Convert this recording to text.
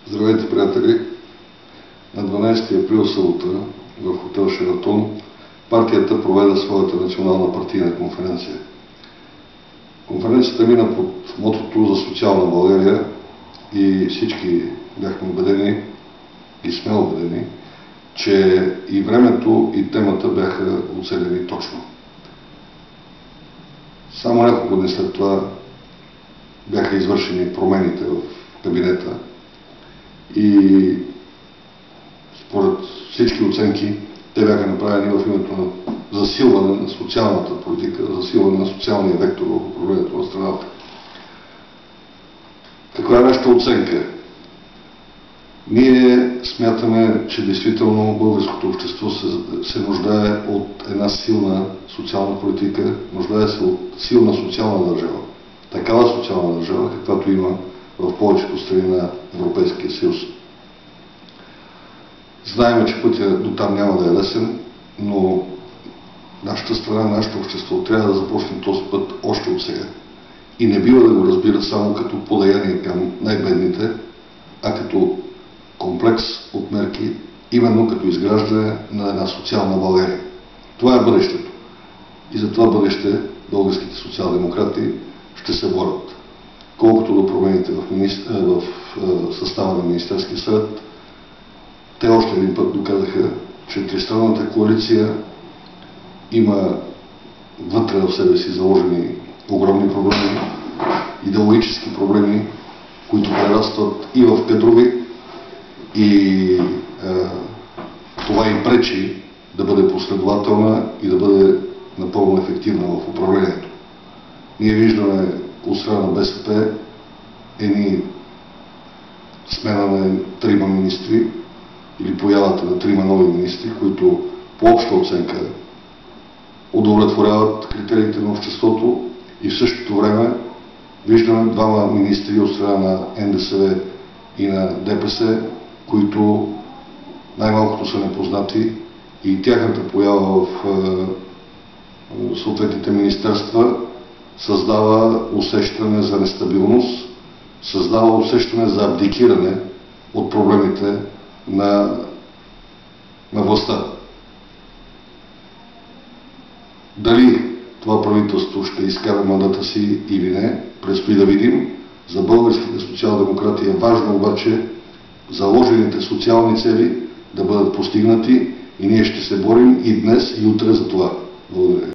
Здравейте, приятели! На 12 април събота в хотел Шератон партията проведе своята национална партийна конференция. Конференцията мина под мотото за социална България и всички бяхме убедени и сме убедени, че и времето, и темата бяха оцелени точно. Само няколко дни след това бяха извършени промените в кабинета и според всички оценки те бяха направени в името на засилване на социалната политика, засилване на социалния вектор в управлението на страната. Каква е нашата оценка? Ние смятаме, че действително българското общество се нуждае от една силна социална политика, нуждае се от силна социална държава. Такава социална държава, каквато има в повечето страни на Европейския съюз. Знаем, че пътя до там няма да е лесен, но нашата страна, нашето общество трябва да започне този път още от сега. И не бива да го разбира само като подаяние към най-бедните, а като комплекс от мерки, именно като изграждане на една социална България. Това е бъдещето. И за това бъдеще българските социал-демократи ще се борят. Колкото до промените в състава на Министерския съвет, те още един път доказаха, че тристранната коалиция има вътре в себе си заложени огромни проблеми, идеологически проблеми, които прерастват и в кадрови, и това им пречи да бъде последователна и да бъде напълно ефективна в управлението. Ние виждаме от страна на БСП смена на 3 министри или появата на 3 нови министри, които по обща оценка удовлетворяват критериите на обществото, и в същото време виждаме 2 министри от страна на НДСВ и на ДПС, които най-малкото са непознати, и тяхната поява в съответните министерства създава усещане за нестабилност, създава усещане за абдикиране от проблемите на властта. Дали това правителство ще изкара мандата си или не, предстои да видим. За българските социал-демократи е важно обаче заложените социални цели да бъдат постигнати и ние ще се борим и днес, и утре за това. Благодаря.